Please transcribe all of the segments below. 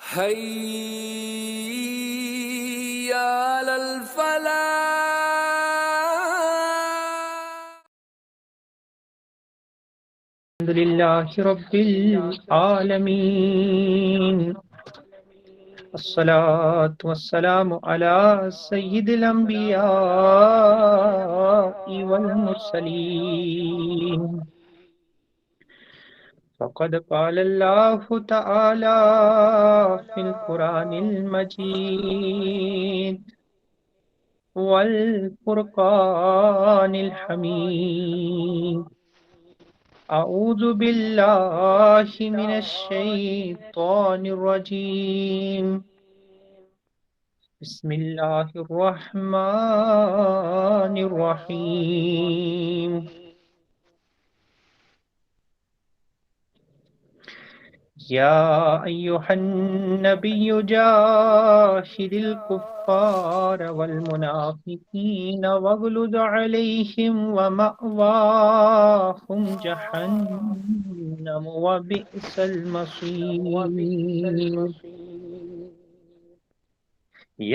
حي على الفلاح. الحمد لله رب العالمين، الصلاة والسلام على سيد الأنبياء والمرسلين. فقد قال الله تعالى في القرآن المجيد والفرقان الحميد: أعوذ بالله من الشيطان الرجيم، بسم الله الرحمن الرحيم. يا أيها النبي جاهد الكفار والمنافقين واغلظ عليهم ومأواهم جهنم وبئس المصير.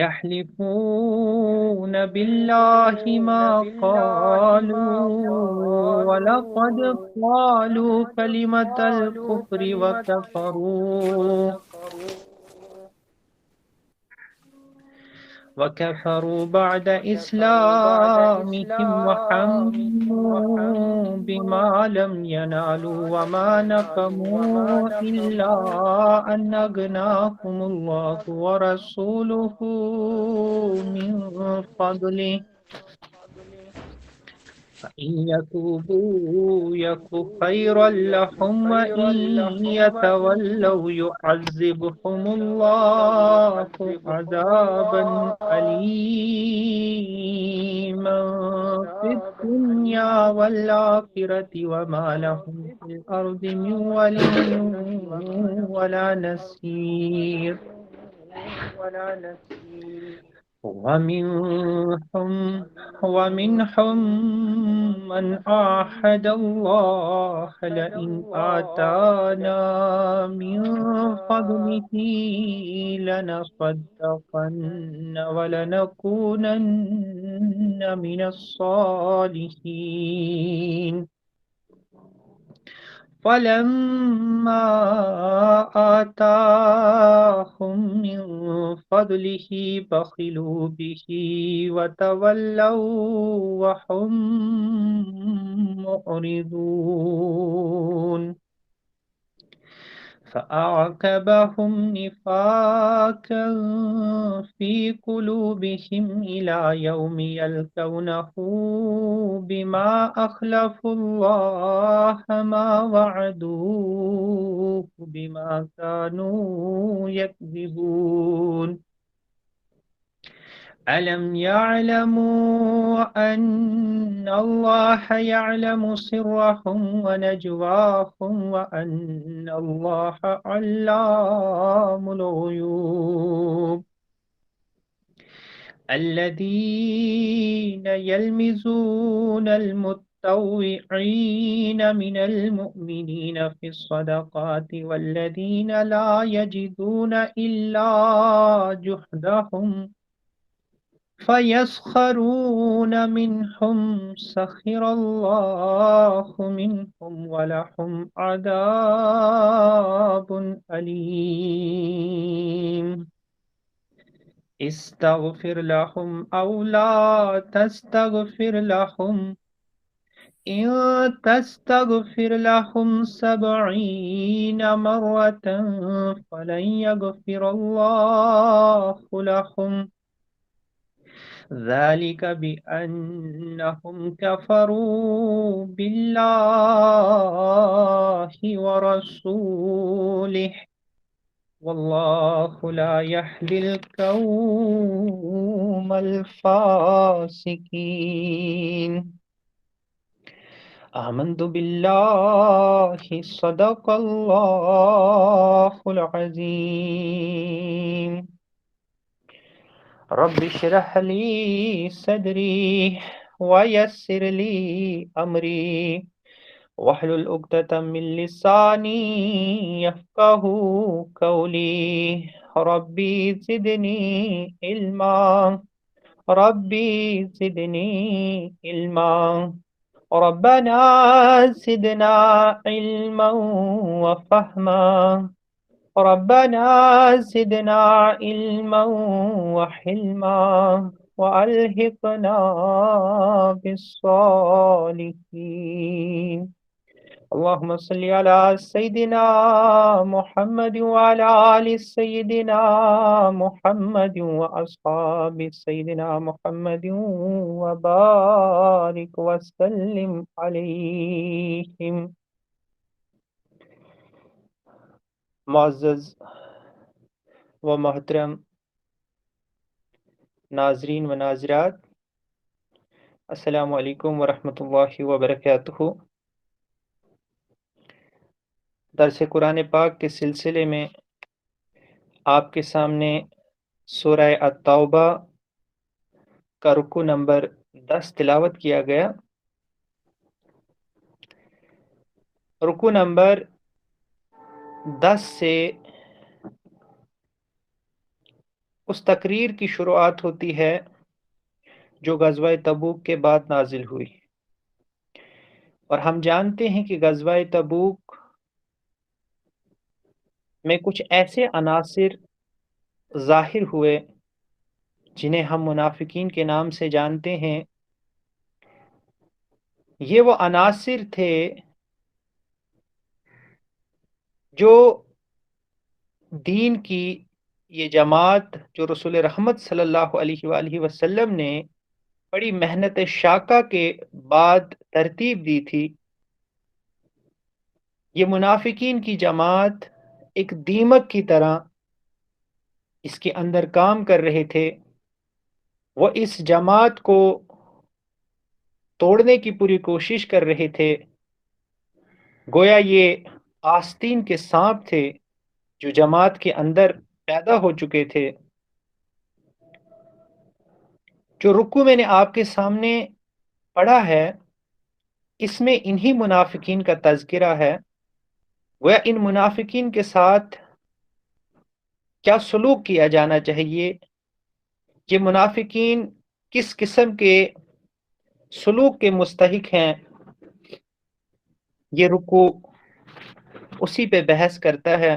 يحلفون بالله ما قالوا ولقد قالوا كلمة الكفر وكفروا بعد إسلامهم وحموا بما لم ينالوا وما نقموا إلا أن أغناهم الله ورسوله من فضله فإن يتوبوا يك خيرا لهم وإن يتولوا يعذبهم الله عذابا أليما في الدنيا والآخرة وما لهم في الأرض من ولي ولا نصير. ومنهم من عاهد الله لئن آتانا من فضله لنصدقن ولنكونن من الصالحين. فلما آتاهم من فضله بخلوا به وتولوا وهم معرضون. فأعقبهم نفاقا في قلوبهم إلى يوم يلقونه بما أخلفوا الله ما وعدوه بما كانوا يكذبون. ألم يعلموا أن الله يعلم سرهم ونجواهم وأن الله علام الغيوب. الذين يلمزون المتطوعين من المؤمنين في الصدقات والذين لا يجدون إلا جهدهم فيسخرون منهم سخر الله منهم ولهم عذاب أليم. استغفر لهم أو لا تستغفر لهم إن تستغفر لهم 70 مرة فلن يغفر الله لهم، ذلك بأنهم كفروا بالله ورسوله والله لا يهدي القوم الفاسقين. آمنت بالله صدق الله العظيم. رب اشرح لي صدري ويسر لي أمري واحلل عقدة من لساني يفقهوا قولي ربي زدني علما ربي زدني علما ربنا زدنا علما وفهما ربنا زدنا علما وحلما وألهقنا بالصالحين اللهم صل على سيدنا محمد وعلى آل سيدنا محمد وأصحاب سيدنا محمد وبارك وسلم عليهم. معزز و محترم ناظرین و ناظرات، السلام علیکم ورحمۃ اللہ وبرکاتہ. درس قرآن پاک کے سلسلے میں آپ کے سامنے سورہ التوبہ کا رکوع نمبر 10 تلاوت کیا گیا. رکوع نمبر 10 سے اس تقریر کی شروعات ہوتی ہے جو غزوہ تبوک کے بعد نازل ہوئی، اور ہم جانتے ہیں کہ غزوہ تبوک میں کچھ ایسے عناصر ظاہر ہوئے جنہیں ہم منافقین کے نام سے جانتے ہیں. یہ وہ عناصر تھے جو دین کی یہ جماعت جو رسول رحمت صلی اللہ علیہ وآلہ وسلم نے بڑی محنت شاقہ کے بعد ترتیب دی تھی، یہ منافقین کی جماعت ایک دیمک کی طرح اس کے اندر کام کر رہے تھے. وہ اس جماعت کو توڑنے کی پوری کوشش کر رہے تھے. گویا یہ آستین کے سانپ تھے جو جماعت کے اندر پیدا ہو چکے تھے. جو رکوع میں نے آپ کے سامنے پڑھا ہے اس میں انہی منافقین کا تذکرہ ہے. گویا ان منافقین کے ساتھ کیا سلوک کیا جانا چاہیے، یہ منافقین کس قسم کے سلوک کے مستحق ہیں، یہ رکوع اسی پہ بحث کرتا ہے.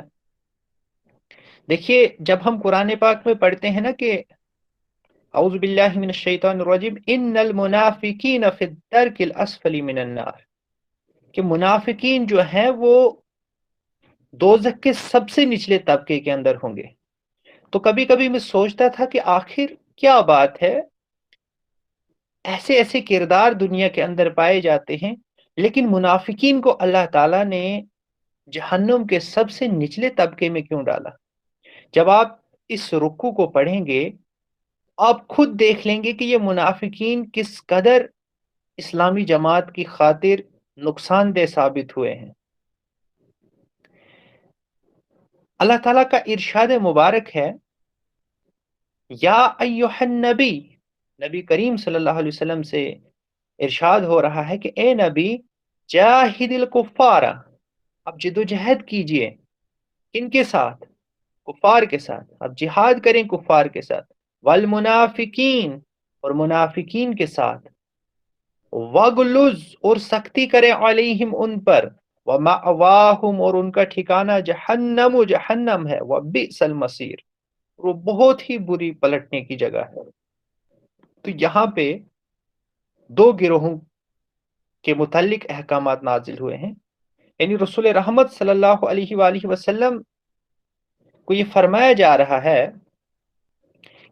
دیکھیے جب ہم قرآن پاک میں پڑھتے ہیں نا کہ اعوذ باللہ من الشیطان الرجیم ان المنافقین فی الدرک الاسفل من النار، کہ منافقین جو ہیں وہ دوزخ کے سب سے نچلے طبقے کے اندر ہوں گے. تو کبھی کبھی میں سوچتا تھا کہ آخر کیا بات ہے، ایسے ایسے کردار دنیا کے اندر پائے جاتے ہیں لیکن منافقین کو اللہ تعالیٰ نے جہنم کے سب سے نچلے طبقے میں کیوں ڈالا؟ جب آپ اس رکوع کو پڑھیں گے آپ خود دیکھ لیں گے کہ یہ منافقین کس قدر اسلامی جماعت کی خاطر نقصان دہ ثابت ہوئے ہیں. اللہ تعالیٰ کا ارشاد مبارک ہے، یا ایھا النبی، نبی کریم صلی اللہ علیہ وسلم سے ارشاد ہو رہا ہے کہ اے نبی جاہد الکفار، اب جد و جہد کیجئے. کن کے ساتھ؟ کفار کے ساتھ. اب جہاد کریں کفار کے ساتھ. والمنافقین، اور منافقین کے ساتھ. وغلظ، اور سختی کریں علیہم ان پر. ومأواہم، اور ان کا ٹھکانہ جہنم، جہنم ہے. وبئس المصیر، وہ بہت ہی بری پلٹنے کی جگہ ہے. تو یہاں پہ دو گروہوں کے متعلق احکامات نازل ہوئے ہیں. یعنی رسول رحمت صلی اللہ علیہ وآلہ وسلم کو یہ فرمایا جا رہا ہے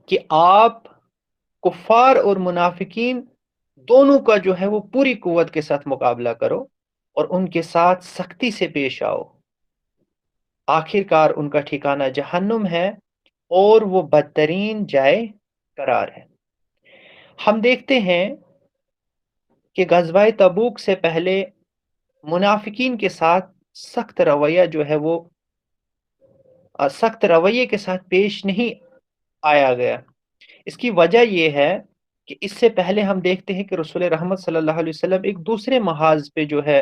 کہ آپ کفار اور منافقین دونوں کا جو ہے وہ پوری قوت کے ساتھ مقابلہ کرو اور ان کے ساتھ سختی سے پیش آؤ. آخرکار ان کا ٹھکانہ جہنم ہے اور وہ بدترین جائے قرار ہے. ہم دیکھتے ہیں کہ غزوہ تبوک سے پہلے منافقین کے ساتھ سخت رویہ جو ہے وہ سخت رویے کے ساتھ پیش نہیں آیا گیا. اس کی وجہ یہ ہے کہ اس سے پہلے ہم دیکھتے ہیں کہ رسول رحمت صلی اللہ علیہ وسلم ایک دوسرے محاذ پہ جو ہے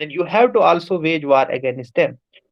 then you have to also wage war against them.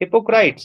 Hypocrites,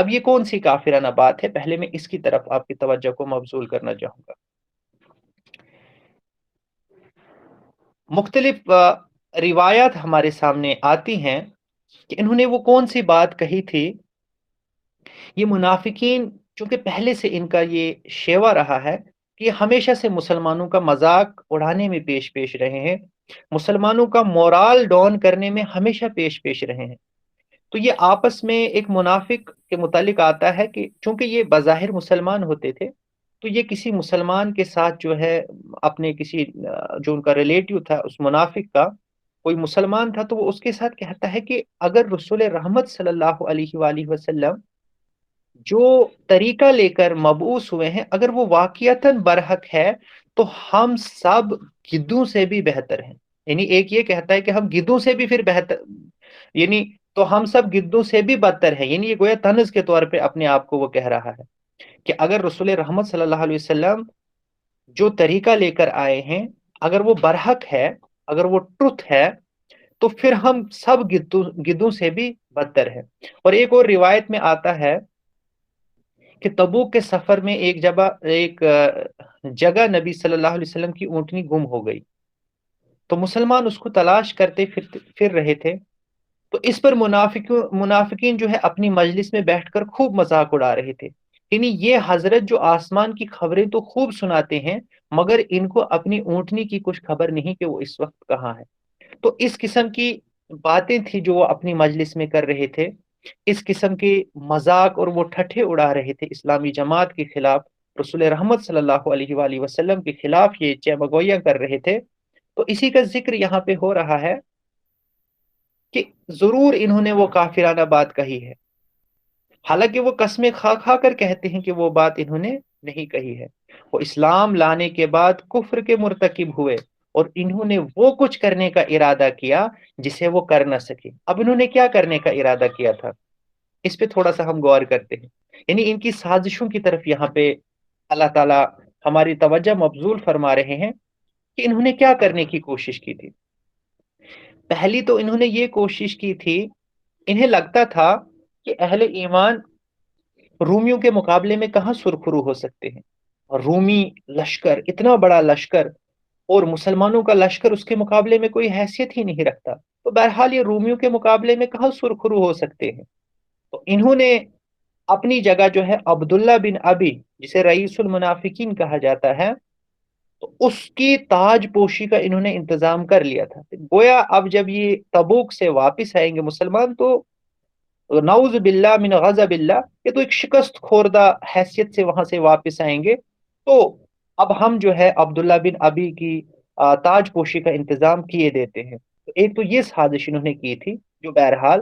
اب یہ کون سی کافرانہ بات ہے؟ پہلے میں اس کی طرف آپ کی توجہ کو مبذول کرنا چاہوں گا۔ مختلف روایات ہمارے سامنے آتی ہیں کہ انہوں نے وہ کون سی بات کہی تھی۔ یہ منافقین چونکہ پہلے سے ان کا یہ شیوا رہا ہے کہ یہ ہمیشہ سے مسلمانوں کا مذاق اڑانے میں پیش پیش رہے ہیں، مسلمانوں کا مورال ڈاؤن کرنے میں ہمیشہ پیش پیش رہے ہیں۔ تو یہ آپس میں ایک منافق کے متعلق آتا ہے کہ چونکہ یہ بظاہر مسلمان ہوتے تھے، تو یہ کسی مسلمان کے ساتھ جو ہے اپنے کسی جو ان کا ریلیٹیو تھا اس منافق کا، کوئی مسلمان تھا، تو وہ اس کے ساتھ کہتا ہے کہ اگر رسول رحمت صلی اللہ علیہ وآلہ وسلم جو طریقہ لے کر مبعوث ہوئے ہیں اگر وہ واقعتاً برحق ہے تو ہم سب گدوں سے بھی بہتر ہیں۔ یعنی ایک یہ کہتا ہے کہ ہم گدوں سے بھی پھر بہتر، یعنی تو ہم سب گدوں سے بھی بدتر ہیں، یعنی یہ گویا طنز کے طور پہ اپنے آپ کو وہ کہہ رہا ہے کہ اگر رسول رحمت صلی اللہ علیہ وسلم جو طریقہ لے کر آئے ہیں اگر وہ برحق ہے، اگر وہ ٹروتھ ہے، تو پھر ہم سب گدوں سے بھی بدتر ہیں۔ اور ایک اور روایت میں آتا ہے کہ تبوک کے سفر میں ایک جگہ نبی صلی اللہ علیہ وسلم کی اونٹنی گم ہو گئی، تو مسلمان اس کو تلاش کرتے پھر رہے تھے، تو اس پر منافقین جو ہے اپنی مجلس میں بیٹھ کر خوب مذاق اڑا رہے تھے، یعنی یہ حضرت جو آسمان کی خبریں تو خوب سناتے ہیں مگر ان کو اپنی اونٹنی کی کچھ خبر نہیں کہ وہ اس وقت کہاں ہے۔ تو اس قسم کی باتیں تھی جو وہ اپنی مجلس میں کر رہے تھے، اس قسم کے مذاق اور وہ ٹھٹھے اڑا رہے تھے اسلامی جماعت کے خلاف، رسول رحمت صلی اللہ علیہ وآلہ وسلم کے خلاف یہ چمگویاں کر رہے تھے۔ تو اسی کا ذکر یہاں پہ ہو رہا ہے کہ ضرور انہوں نے وہ کافرانہ بات کہی ہے، حالانکہ وہ قسمیں کھا کھا کر کہتے ہیں کہ وہ بات انہوں نے نہیں کہی ہے۔ وہ اسلام لانے کے بعد کفر کے مرتکب ہوئے اور انہوں نے وہ کچھ کرنے کا ارادہ کیا جسے وہ کر نہ سکے۔ اب انہوں نے کیا کرنے کا ارادہ کیا تھا، اس پہ تھوڑا سا ہم غور کرتے ہیں۔ یعنی ان کی سازشوں کی طرف یہاں پہ اللہ تعالیٰ ہماری توجہ مبذول فرما رہے ہیں کہ انہوں نے کیا کرنے کی کوشش کی تھی۔ پہلی تو انہوں نے یہ کوشش کی تھی، انہیں لگتا تھا کہ اہل ایمان رومیوں کے مقابلے میں کہاں سرخرو ہو سکتے ہیں، اور رومی لشکر اتنا بڑا لشکر اور مسلمانوں کا لشکر اس کے مقابلے میں کوئی حیثیت ہی نہیں رکھتا، تو بہرحال یہ رومیوں کے مقابلے میں کہاں سرخرو ہو سکتے ہیں۔ تو انہوں نے اپنی جگہ جو ہے عبداللہ بن ابی، جسے رئیس المنافقین کہا جاتا ہے، تو اس کی تاج پوشی کا انہوں نے انتظام کر لیا تھا۔ گویا اب جب یہ تبوک سے واپس آئیں گے مسلمان تو نعوذ باللہ من غضب اللہ، یہ تو ایک شکست خوردہ حیثیت سے وہاں سے واپس آئیں گے، تو اب ہم جو ہے عبداللہ بن ابی کی تاج پوشی کا انتظام کیے دیتے ہیں۔ تو ایک تو یہ سازش انہوں نے کی تھی جو بہرحال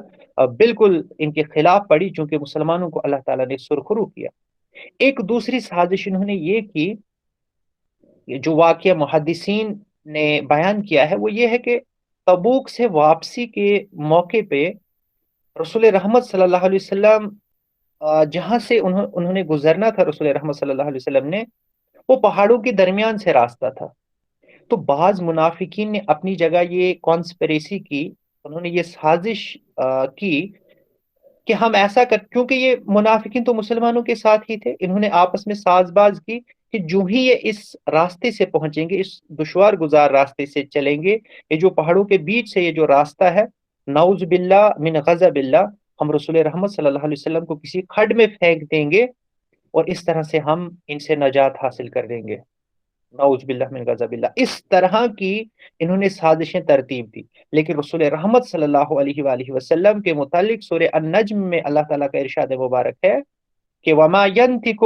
بالکل ان کے خلاف پڑی، چونکہ مسلمانوں کو اللہ تعالیٰ نے سرخرو کیا۔ ایک دوسری سازش انہوں نے یہ کی، جو واقعہ محدثین نے بیان کیا ہے وہ یہ ہے کہ تبوک سے واپسی کے موقع پہ رسول رحمت صلی اللہ علیہ وسلم جہاں سے انہوں نے گزرنا تھا، رسول رحمت صلی اللہ علیہ وسلم نے، وہ پہاڑوں کے درمیان سے راستہ تھا۔ تو بعض منافقین نے اپنی جگہ یہ کانسپریسی کی، انہوں نے یہ سازش کی کہ ہم ایسا کر، کیونکہ یہ منافقین تو مسلمانوں کے ساتھ ہی تھے، انہوں نے آپس میں ساز باز کی کہ جو ہی یہ اس راستے سے پہنچیں گے، اس دشوار گزار راستے سے چلیں گے، یہ جو پہاڑوں کے بیچ سے یہ جو راستہ ہے، نعوذ باللہ من غضب اللہ، ہم رسول رحمت صلی اللہ علیہ وسلم کو کسی کھڈ میں پھینک دیں گے اور اس طرح سے ہم ان سے نجات حاصل کر دیں گے، نعوذ باللہ من غضب اللہ۔ اس طرح کی انہوں نے سازشیں ترتیب دی، لیکن رسول رحمت صلی اللہ علیہ وآلہ وسلم کے متعلق سورہ النجم میں اللہ تعالیٰ کا ارشاد مبارک ہے کہ وما ينطق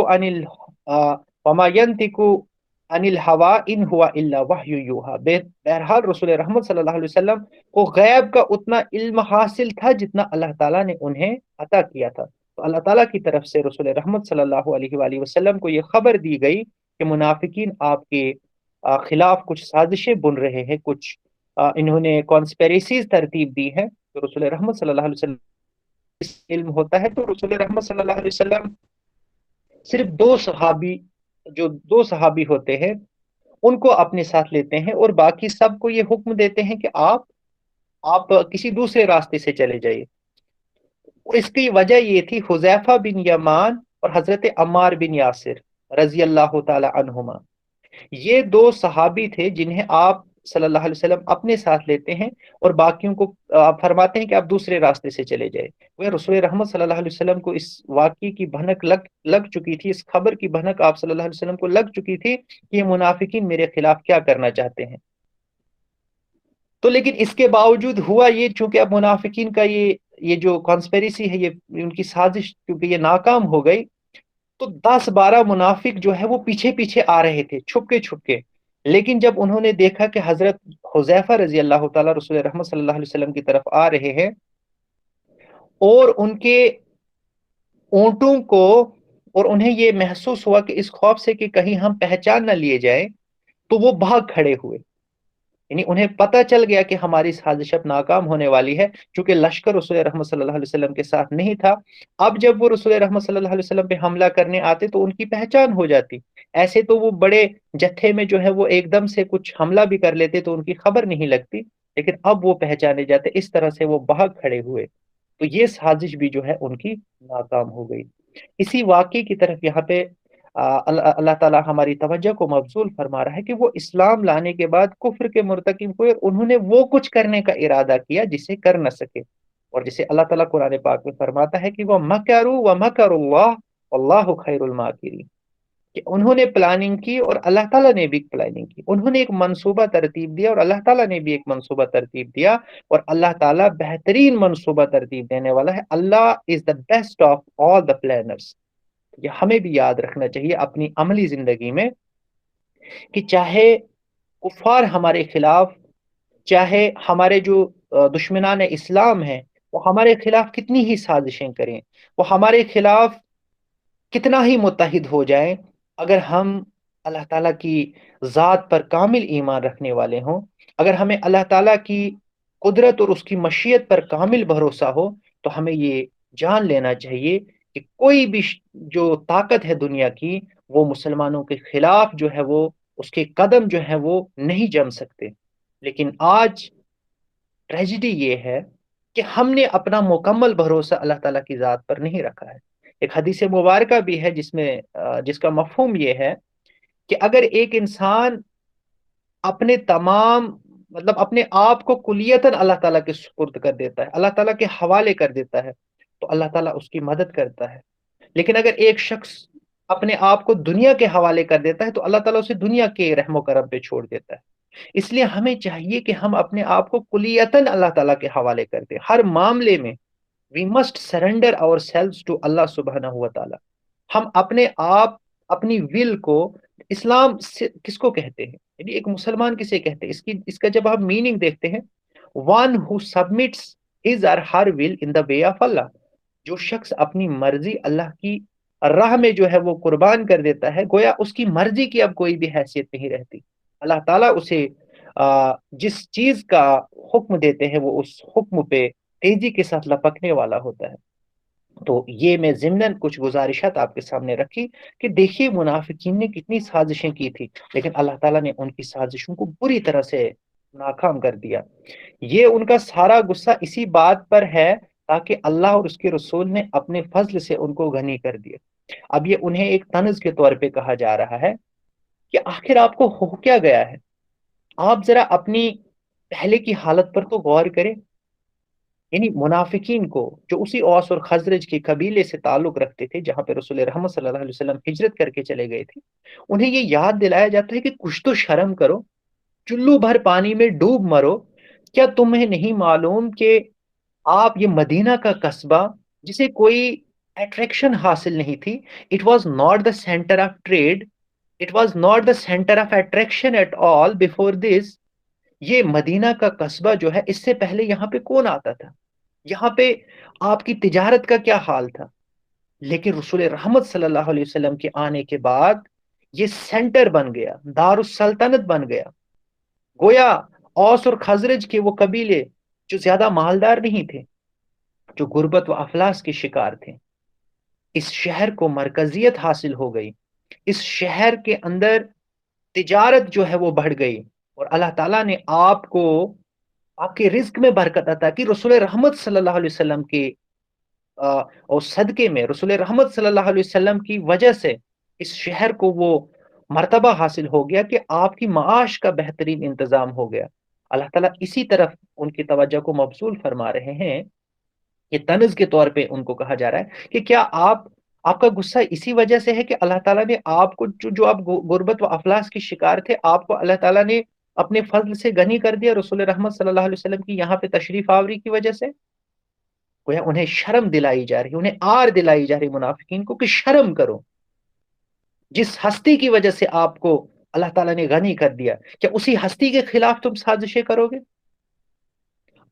عن الهوى ان هو الا وحی یوحى، بہرحال رسول رحمت صلی اللہ علیہ وسلم کو غیب کا اتنا علم حاصل تھا جتنا اللہ تعالیٰ نے انہیں عطا کیا تھا۔ تو اللہ تعالیٰ کی طرف سے رسول رحمت صلی اللہ علیہ وآلہ وسلم کو یہ خبر دی گئی کہ منافقین آپ کے خلاف کچھ سازشیں بن رہے ہیں، کچھ انہوں نے کانسپیریسیز ترتیب دی ہے۔ تو رسول رحمت صلی اللہ علیہ وسلم علم ہوتا ہے، تو رسول رحمت صلی اللہ علیہ وسلم صرف دو صحابی ہوتے ہیں ان کو اپنے ساتھ لیتے ہیں، اور باقی سب کو یہ حکم دیتے ہیں کہ آپ کسی دوسرے راستے سے چلے جائیے۔ اور اس کی وجہ یہ تھی حذیفہ بن یمان اور حضرت عمار بن یاسر رضی اللہ تعالی عنہما، یہ دو صحابی تھے جنہیں آپ صلی اللہ علیہ وسلم اپنے ساتھ لیتے ہیں اور باقیوں کو آپ فرماتے ہیں کہ آپ دوسرے راستے سے چلے جائے۔ وہ رسول رحمت صلی اللہ علیہ وسلم کو اس واقعے کی بھنک لگ چکی تھی، اس خبر کی بھنک آپ صلی اللہ علیہ وسلم کو لگ چکی تھی کہ یہ منافقین میرے خلاف کیا کرنا چاہتے ہیں۔ تو لیکن اس کے باوجود ہوا یہ، چونکہ اب منافقین کا یہ جو کانسپیریسی ہے، یہ ان کی سازش کیونکہ یہ ناکام ہو گئی، تو 10-12 منافق جو ہے وہ پیچھے پیچھے آ رہے تھے چھپ کے، لیکن جب انہوں نے دیکھا کہ حضرت حذیفہ رضی اللہ تعالیٰ رسول رحمت صلی اللہ علیہ وسلم کی طرف آ رہے ہیں اور ان کے اونٹوں کو، اور انہیں یہ محسوس ہوا کہ اس خوف سے کہ کہیں ہم پہچان نہ لیے جائیں، تو وہ بھاگ کھڑے ہوئے۔ یعنی انہیں پتہ چل گیا کہ ہماری سازش اب ناکام ہونے والی ہے، چونکہ لشکر رسول رحمت صلی اللہ علیہ وسلم کے ساتھ نہیں تھا۔ اب جب وہ رسول رحمت صلی اللہ علیہ وسلم پہ حملہ کرنے آتے تو ان کی پہچان ہو جاتی، ایسے تو وہ بڑے جتھے میں جو ہے وہ ایک دم سے کچھ حملہ بھی کر لیتے تو ان کی خبر نہیں لگتی، لیکن اب وہ پہچانے جاتے، اس طرح سے وہ بھاگ کھڑے ہوئے، تو یہ سازش بھی جو ہے ان کی ناکام ہو گئی۔ اسی واقعے کی طرف یہاں پہ اللہ تعالیٰ ہماری توجہ کو مبذول فرما رہا ہے کہ وہ اسلام لانے کے بعد کفر کے مرتکب ہوئے اور انہوں نے وہ کچھ کرنے کا ارادہ کیا جسے کر نہ سکے، اور جسے اللہ تعالیٰ قرآن پاک میں فرماتا ہے کہ وہ مکروا ومکر اللہ واللہ خیر الماکرین، کہ انہوں نے پلاننگ کی اور اللہ تعالیٰ نے بھی پلاننگ کی، انہوں نے ایک منصوبہ ترتیب دیا اور اللہ تعالیٰ نے بھی ایک منصوبہ ترتیب دیا، اور اللہ تعالیٰ بہترین منصوبہ ترتیب دینے والا ہے۔ Allah is the best of all the planners. یہ ہمیں بھی یاد رکھنا چاہیے اپنی عملی زندگی میں کہ چاہے کفار ہمارے خلاف، چاہے ہمارے جو دشمنان اسلام ہیں وہ ہمارے خلاف کتنی ہی سازشیں کریں، وہ ہمارے خلاف کتنا ہی متحد ہو جائیں، اگر ہم اللہ تعالیٰ کی ذات پر کامل ایمان رکھنے والے ہوں، اگر ہمیں اللہ تعالیٰ کی قدرت اور اس کی مشیت پر کامل بھروسہ ہو، تو ہمیں یہ جان لینا چاہیے کہ کوئی بھی جو طاقت ہے دنیا کی، وہ مسلمانوں کے خلاف جو ہے وہ اس کے قدم جو ہے وہ نہیں جم سکتے۔ لیکن آج ٹریجڈی یہ ہے کہ ہم نے اپنا مکمل بھروسہ اللہ تعالیٰ کی ذات پر نہیں رکھا ہے۔ ایک حدیث مبارکہ بھی ہے جس کا مفہوم یہ ہے کہ اگر ایک انسان اپنے تمام مطلب اپنے آپ کو کلیتاً اللہ تعالیٰ کے سپرد کر دیتا ہے، اللہ تعالیٰ کے حوالے کر دیتا ہے، تو اللہ تعالیٰ اس کی مدد کرتا ہے۔ لیکن اگر ایک شخص اپنے آپ کو دنیا کے حوالے کر دیتا ہے تو اللہ تعالیٰ اسے دنیا کے رحم و کرم پہ چھوڑ دیتا ہے۔ اس لیے ہمیں چاہیے کہ ہم اپنے آپ کو کلیتاً اللہ تعالیٰ کے حوالے کر دیں ہر معاملے میں۔ we must surrender ourselves to اللہ سبحانہ و تعالیٰ۔ ہم اپنے آپ، اپنی ول کو، اسلام کس کو کہتے ہیں، یعنی ایک مسلمان کسے کہتے ہیں، اس کا جب ہم میننگ دیکھتے ہیں، one who submits his or her will in the way of Allah، جو شخص اپنی مرضی اللہ کی راہ میں جو ہے وہ قربان کر دیتا ہے، گویا اس کی مرضی کی اب کوئی بھی حیثیت نہیں رہتی، اللہ تعالیٰ اسے جس چیز کا حکم دیتے ہیں وہ اس حکم پہ تیزی کے ساتھ لپکنے والا ہوتا ہے۔ تو یہ میں ضمناً کچھ گزارشات آپ کے سامنے رکھی کہ دیکھیے منافقین نے کتنی سازشیں کی تھی، لیکن اللہ تعالیٰ نے ان کی سازشوں کو بری طرح سے ناکام کر دیا۔ یہ ان کا سارا غصہ اسی بات پر ہے تاکہ اللہ اور اس کے رسول نے اپنے فضل سے ان کو غنی کر دیا۔ اب یہ انہیں ایک طنز کے طور پہ کہا جا رہا ہے کہ آخر آپ کو ہو کیا گیا ہے، آپ ذرا اپنی پہلے کی حالت پر تو غور کریں۔ یعنی منافقین کو جو اسی اوس اور خزرج کے قبیلے سے تعلق رکھتے تھے جہاں پہ رسول رحمت صلی اللہ علیہ وسلم ہجرت کر کے چلے گئے تھے، انہیں یہ یاد دلایا جاتا ہے کہ کچھ تو شرم کرو، چلو بھر پانی میں ڈوب مرو، کیا تمہیں نہیں معلوم کہ آپ یہ مدینہ کا قصبہ جسے کوئی اٹریکشن حاصل نہیں تھی، it was not the centre of trade, it was not the centre of attraction at all before this, یہ مدینہ کا قصبہ جو ہے اس سے پہلے یہاں پہ کون آتا تھا، یہاں پہ آپ کی تجارت کا کیا حال تھا؟ لیکن رسول رحمت صلی اللہ علیہ وسلم کے آنے کے بعد یہ سینٹر بن گیا، دار السلطنت بن گیا۔ گویا اوس اور خزرج کے وہ قبیلے جو زیادہ مالدار نہیں تھے، جو غربت و افلاس کے شکار تھے، اس شہر کو مرکزیت حاصل ہو گئی، اس شہر کے اندر تجارت جو ہے وہ بڑھ گئی، اور اللہ تعالیٰ نے آپ کو آپ کے رزق میں برکت عطا کی۔ رسول رحمت صلی اللہ علیہ وسلم کے اور صدقے میں رسول رحمت صلی اللہ علیہ وسلم کی وجہ سے اس شہر کو وہ مرتبہ حاصل ہو گیا کہ آپ کی معاش کا بہترین انتظام ہو گیا۔ اللہ تعالیٰ اسی طرف ان کی توجہ کو مبذول فرما رہے ہیں۔ یہ طنز کے طور پہ ان کو کہا جا رہا ہے کہ کیا آپ کا غصہ اسی وجہ سے ہے کہ اللہ تعالیٰ نے آپ کو جو آپ غربت و افلاس کی شکار تھے، آپ کو اللہ تعالیٰ نے اپنے فضل سے غنی کر دیا رسول رحمت صلی اللہ علیہ وسلم کی یہاں پہ تشریف آوری کی وجہ سے؟ گویا انہیں شرم دلائی جا رہی، انہیں آر دلائی جا رہی منافقین کو کہ شرم کرو، جس ہستی کی وجہ سے آپ کو اللہ تعالیٰ نے غنی کر دیا، کیا اسی ہستی کے خلاف تم سازشیں کرو گے؟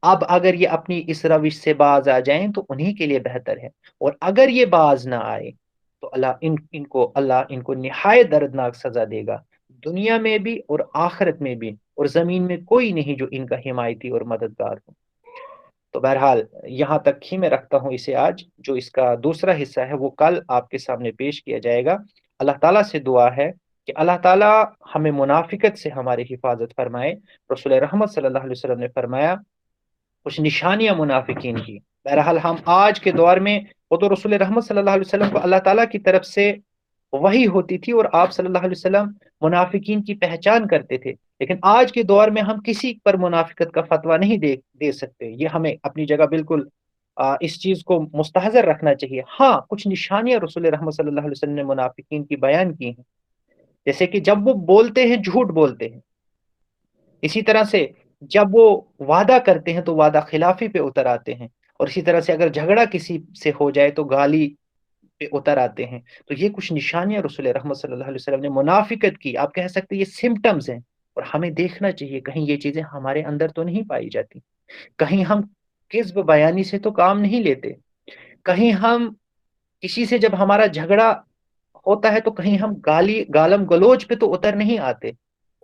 اب اگر یہ اپنی اس روش سے باز آ جائیں تو انہی کے لیے بہتر ہے، اور اگر یہ باز نہ آئے تو اللہ ان کو نہایت دردناک سزا دے گا، دنیا میں بھی اور آخرت میں بھی، اور زمین میں کوئی نہیں جو ان کا حمایتی اور مددگار ہو۔ تو بہرحال یہاں تک ہی میں رکھتا ہوں اسے آج، جو اس کا دوسرا حصہ ہے وہ کل آپ کے سامنے پیش کیا جائے گا۔ اللہ تعالیٰ سے دعا ہے کہ اللہ تعالیٰ ہمیں منافقت سے ہماری حفاظت فرمائے۔ رسول رحمت صلی اللہ علیہ وسلم نے فرمایا کچھ نشانیاں منافقین کی۔ بہرحال ہم آج کے دور میں، وہ تو رسول رحمت صلی اللہ علیہ وسلم کو اللہ تعالیٰ کی طرف سے وحی ہوتی تھی اور آپ صلی اللہ علیہ وسلم منافقین کی پہچان کرتے تھے، لیکن آج کے دور میں ہم کسی پر منافقت کا فتویٰ نہیں دے سکتے۔ یہ ہمیں اپنی جگہ بالکل اس چیز کو مستحضر رکھنا چاہیے۔ ہاں، کچھ نشانیاں رسول رحمت صلی اللہ علیہ وسلم نے منافقین کی بیان کی ہیں، جیسے کہ جب وہ بولتے ہیں جھوٹ بولتے ہیں، اسی طرح سے جب وہ وعدہ کرتے ہیں تو وعدہ خلافی پہ اتر آتے ہیں، اور اسی طرح سے اگر جھگڑا کسی سے ہو جائے تو گالی پہ اتر آتے ہیں۔ تو یہ کچھ نشانیاں رسول رحمت صلی اللہ علیہ وسلم نے منافقت کی، آپ کہہ سکتے یہ سمٹمز ہیں، اور ہمیں دیکھنا چاہیے کہیں یہ چیزیں ہمارے اندر تو نہیں پائی جاتی، کہیں ہم کذب بیانی سے تو کام نہیں لیتے، کہیں ہم کسی سے جب ہمارا جھگڑا ہوتا ہے تو کہیں ہم گالم گلوچ پہ تو اتر نہیں آتے،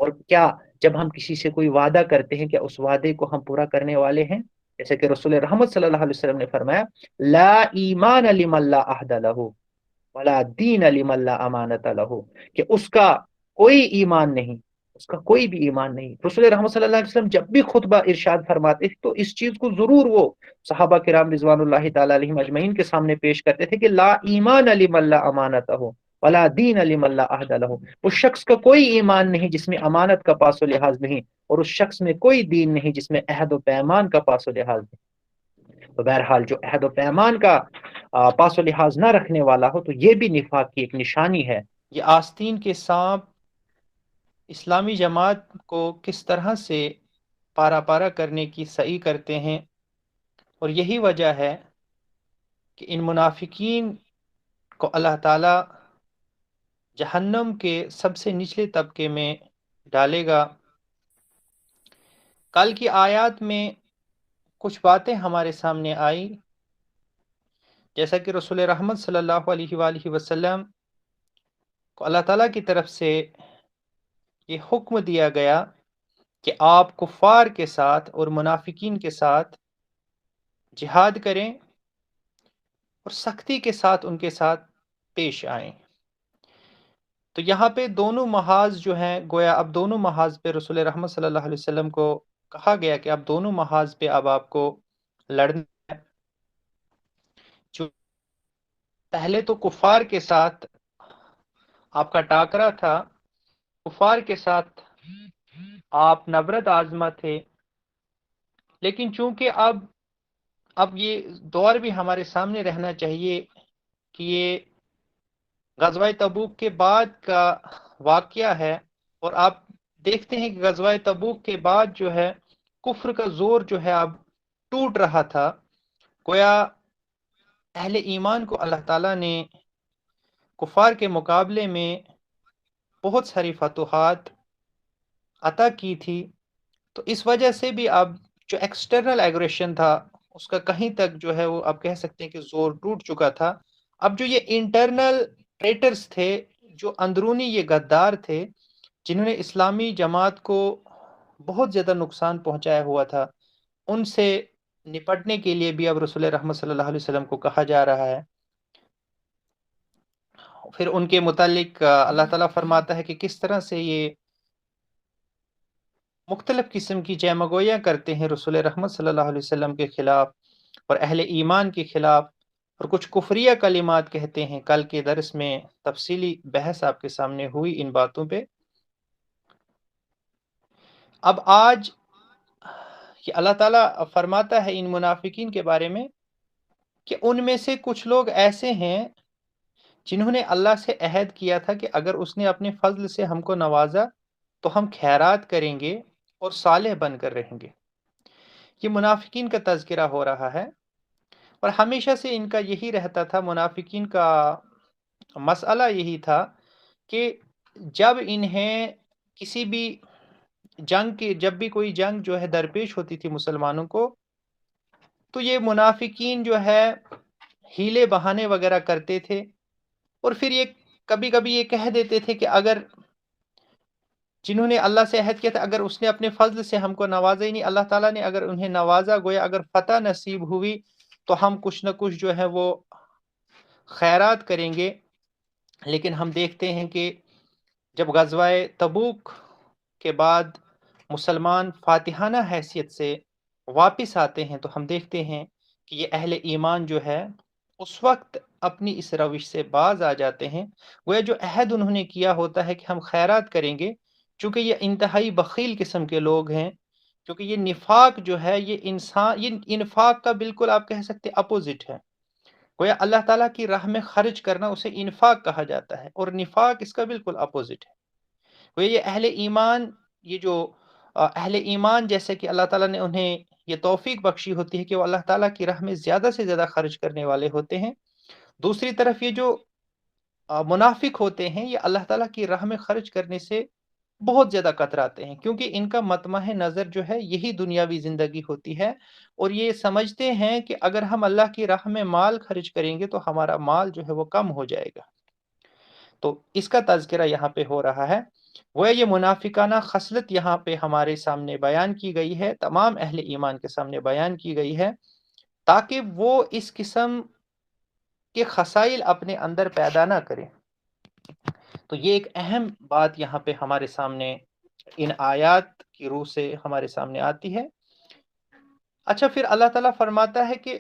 اور کیا جب ہم کسی سے کوئی وعدہ کرتے ہیں کیا اس وعدے کو ہم پورا کرنے والے ہیں؟ جیسے کہ رسول رحمت صلی اللہ علیہ وسلم نے فرمایا لا ایمان لمن لا عہد لہ ولا دین لمن لا امانت لہ، کہ اس کا کوئی ایمان نہیں، اس کا کوئی بھی ایمان نہیں۔ رسول رحمت صلی اللہ علیہ وسلم جب بھی خطبہ ارشاد فرماتے تھے تو اس چیز کو ضرور وہ صحابہ کرام رضوان اللہ تعالی علیہم اجمعین کے سامنے پیش کرتے تھے کہ لا ایمان لمن لا امانت لہ ولا دین لمن لا عہد لہ، اس شخص کا کوئی ایمان نہیں جس میں امانت کا پاس و لحاظ نہیں، اور اس شخص میں کوئی دین نہیں جس میں عہد و پیمان کا پاس و لحاظ نہیں۔ تو بہرحال جو عہد و پیمان کا پاس و لحاظ نہ رکھنے والا ہو تو یہ بھی نفاق کی ایک نشانی ہے۔ یہ آستین کے سانپ اسلامی جماعت کو کس طرح سے پارا پارا کرنے کی سعی کرتے ہیں، اور یہی وجہ ہے کہ ان منافقین کو اللہ تعالی جہنم کے سب سے نچلے طبقے میں ڈالے گا۔ کل کی آیات میں کچھ باتیں ہمارے سامنے آئی، جیسا کہ رسول رحمت صلی اللہ علیہ وآلہ وسلم کو اللہ تعالیٰ کی طرف سے یہ حکم دیا گیا کہ آپ کفار کے ساتھ اور منافقین کے ساتھ جہاد کریں اور سختی کے ساتھ ان کے ساتھ پیش آئیں۔ تو یہاں پہ دونوں محاذ جو ہیں، گویا اب دونوں محاذ پہ رسول رحمت صلی اللہ علیہ وسلم کو کہا گیا کہ اب دونوں محاذ پہ اب آپ کو لڑنا ہے۔ جو پہلے تو کفار کے ساتھ آپ کا ٹاکرا تھا، کفار کے ساتھ آپ نبرد آزما تھے، لیکن چونکہ اب یہ دور بھی ہمارے سامنے رہنا چاہیے کہ یہ غزوہ تبوک کے بعد کا واقعہ ہے، اور آپ دیکھتے ہیں کہ غزوہ تبوک کے بعد جو ہے کفر کا زور جو ہے اب ٹوٹ رہا تھا، گویا اہل ایمان کو اللہ تعالیٰ نے کفار کے مقابلے میں بہت ساری فتوحات عطا کی تھی۔ تو اس وجہ سے بھی اب جو ایکسٹرنل ایگریشن تھا اس کا کہیں تک جو ہے وہ آپ کہہ سکتے ہیں کہ زور ٹوٹ چکا تھا۔ اب جو یہ انٹرنل ٹریٹرز تھے، جو اندرونی یہ غدار تھے، جنہوں نے اسلامی جماعت کو بہت زیادہ نقصان پہنچایا ہوا تھا، ان سے نپٹنے کے لیے بھی اب رسول رحمت صلی اللہ علیہ وسلم کو کہا جا رہا ہے۔ پھر ان کے متعلق اللہ تعالیٰ فرماتا ہے کہ کس طرح سے یہ مختلف قسم کی جیمگویاں کرتے ہیں رسول رحمت صلی اللہ علیہ وسلم کے خلاف اور اہل ایمان کے خلاف، اور کچھ کفریہ کلمات کہتے ہیں۔ کل کے درس میں تفصیلی بحث آپ کے سامنے ہوئی ان باتوں پہ۔ اب آج کہ اللہ تعالیٰ فرماتا ہے ان منافقین کے بارے میں کہ ان میں سے کچھ لوگ ایسے ہیں جنہوں نے اللہ سے عہد کیا تھا کہ اگر اس نے اپنے فضل سے ہم کو نوازا تو ہم خیرات کریں گے اور صالح بن کر رہیں گے۔ یہ منافقین کا تذکرہ ہو رہا ہے، اور ہمیشہ سے ان کا یہی رہتا تھا، منافقین کا مسئلہ یہی تھا کہ جب انہیں کسی بھی جب بھی کوئی جنگ جو ہے درپیش ہوتی تھی مسلمانوں کو، تو یہ منافقین جو ہے ہیلے بہانے وغیرہ کرتے تھے، اور پھر یہ کبھی کبھی یہ کہہ دیتے تھے کہ اگر جنہوں نے اللہ سے عہد کیا تھا اگر اس نے اپنے فضل سے ہم کو نوازا ہی نہیں، اللہ تعالیٰ نے اگر انہیں نوازا، گویا اگر فتح نصیب ہوئی تو ہم کچھ نہ کچھ جو ہے وہ خیرات کریں گے۔ لیکن ہم دیکھتے ہیں کہ جب غزوہ تبوک کے بعد مسلمان فاتحانہ حیثیت سے واپس آتے ہیں تو ہم دیکھتے ہیں کہ یہ اہل ایمان جو ہے اس وقت اپنی اس روش سے باز آ جاتے ہیں۔ وہ جو عہد انہوں نے کیا ہوتا ہے کہ ہم خیرات کریں گے، چونکہ یہ انتہائی بخیل قسم کے لوگ ہیں، کیونکہ یہ نفاق جو ہے یہ انفاق کا بالکل آپ کہہ سکتے اپوزٹ ہے۔ گویا اللہ تعالیٰ کی راہ میں خرچ کرنا اسے انفاق کہا جاتا ہے، اور نفاق اس کا بالکل اپوزٹ ہے۔ گویا یہ اہل ایمان، یہ جو اہل ایمان جیسے کہ اللہ تعالیٰ نے انہیں یہ توفیق بخشی ہوتی ہے کہ وہ اللہ تعالیٰ کی راہ میں زیادہ سے زیادہ خرچ کرنے والے ہوتے ہیں۔ دوسری طرف یہ جو منافق ہوتے ہیں، یہ اللہ تعالیٰ کی راہ میں خرچ کرنے سے بہت زیادہ کتراتے ہیں، کیونکہ ان کا مطمع نظر جو ہے یہی دنیاوی زندگی ہوتی ہے، اور یہ سمجھتے ہیں کہ اگر ہم اللہ کی راہ میں مال خرچ کریں گے تو ہمارا مال جو ہے وہ کم ہو جائے گا۔ تو اس کا تذکرہ یہاں پہ ہو رہا ہے۔ وہ یہ منافقانہ خصلت یہاں پہ ہمارے سامنے بیان کی گئی ہے، تمام اہل ایمان کے سامنے بیان کی گئی ہے، تاکہ وہ اس قسم کے خسائل اپنے اندر پیدا نہ کریں۔ تو یہ ایک اہم بات یہاں پہ ہمارے سامنے ان آیات کی روح سے ہمارے سامنے آتی ہے۔ اچھا، پھر اللہ تعالیٰ فرماتا ہے کہ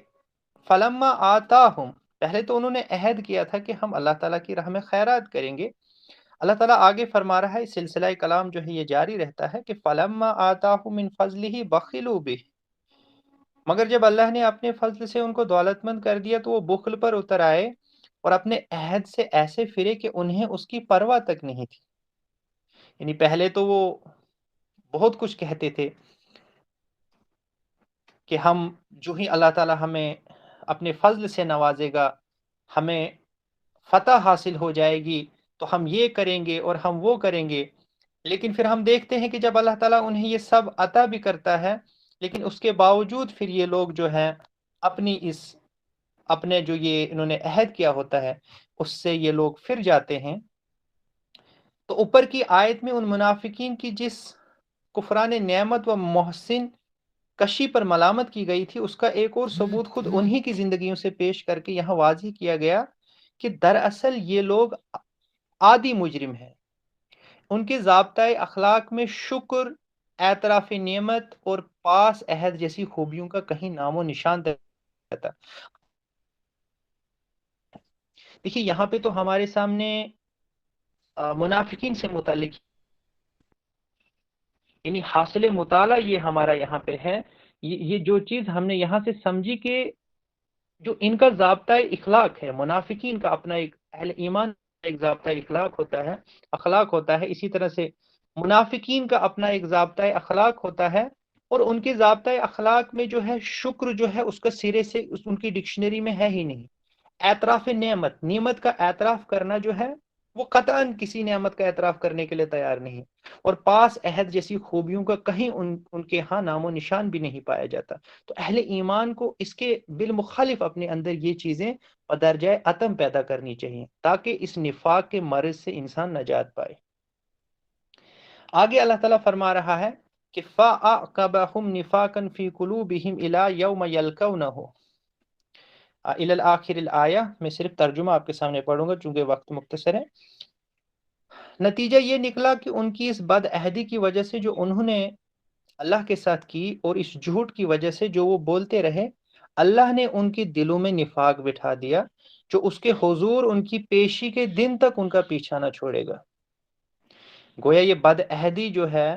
فلما آتاہم، پہلے تو انہوں نے عہد کیا تھا کہ ہم اللہ تعالیٰ کی راہ میں خیرات کریں گے۔ اللہ تعالیٰ آگے فرما رہا ہے، سلسلہ کلام جو ہے یہ جاری رہتا ہے کہ فلما آتاہم من فضلہ بخلوا بہ، مگر جب اللہ نے اپنے فضل سے ان کو دولت مند کر دیا تو وہ بخل پر اتر آئے اور اپنے عہد سے ایسے پھرے کہ انہیں اس کی پرواہ تک نہیں تھی۔ یعنی پہلے تو وہ بہت کچھ کہتے تھے کہ ہم جو ہی اللہ تعالیٰ ہمیں اپنے فضل سے نوازے گا، ہمیں فتح حاصل ہو جائے گی تو ہم یہ کریں گے اور ہم وہ کریں گے۔ لیکن پھر ہم دیکھتے ہیں کہ جب اللہ تعالیٰ انہیں یہ سب عطا بھی کرتا ہے، لیکن اس کے باوجود پھر یہ لوگ جو ہیں اپنے جو یہ انہوں نے عہد کیا ہوتا ہے اس سے یہ لوگ پھر جاتے ہیں۔ تو اوپر کی آیت میں ان منافقین کی جس کفران نعمت و محسن کشی پر ملامت کی گئی تھی، اس کا ایک اور ثبوت خود انہی کی زندگیوں سے پیش کر کے یہاں واضح کیا گیا کہ دراصل یہ لوگ عادی مجرم ہیں۔ ان کے ضابطۂ اخلاق میں شکر، اعتراف نعمت اور پاس عہد جیسی خوبیوں کا کہیں نام و نشان رہتا۔ دیکھیے یہاں پہ تو ہمارے سامنے منافقین سے متعلق یعنی حاصل مطالعہ یہ ہمارا یہاں پہ ہے، یہ جو چیز ہم نے یہاں سے سمجھی کہ جو ان کا ضابطۂ اخلاق ہے، منافقین کا اپنا ایک، اہل ایمان کا ایک ضابطۂ اخلاق ہوتا ہے، اسی طرح سے منافقین کا اپنا ایک ضابطۂ اخلاق ہوتا ہے، اور ان کے ضابطۂ اخلاق میں جو ہے شکر جو ہے اس کا سرے سے ان کی ڈکشنری میں ہے ہی نہیں۔ اعتراف نعمت کا اعتراف کرنا جو ہے وہ قطعاً کسی نعمت کا اعتراف کرنے کے لیے تیار نہیں، اور پاس عہد جیسی خوبیوں کا کہیں ان کے ہاں نام و نشان بھی نہیں پایا جاتا۔ تو اہل ایمان کو اس کے بالمخالف اپنے اندر یہ چیزیں بدرجۂ عتم پیدا کرنی چاہیے، تاکہ اس نفاق کے مرض سے انسان نجات پائے۔ آگے اللہ تعالیٰ فرما رہا ہے کہ فَأَعْقَبَهُمْ نِفَاقًا فِي قُلُوبِهِمْ إِلَى يَوْمَ يَلْقَوْنَهُ إِلَى الْآخِرِ الْآيَةِ۔ میں صرف ترجمہ آپ کے سامنے پڑھوں گا چونکہ وقت مختصر ہے۔ نتیجہ یہ نکلا کہ ان کی اس بد عہدی کی وجہ سے جو انہوں نے اللہ کے ساتھ کی، اور اس جھوٹ کی وجہ سے جو وہ بولتے رہے، اللہ نے ان کے دلوں میں نفاق بٹھا دیا جو اس کے حضور ان کی پیشی کے دن تک ان کا پیچھا نہ چھوڑے گا۔ گویا یہ بد عہدی جو ہے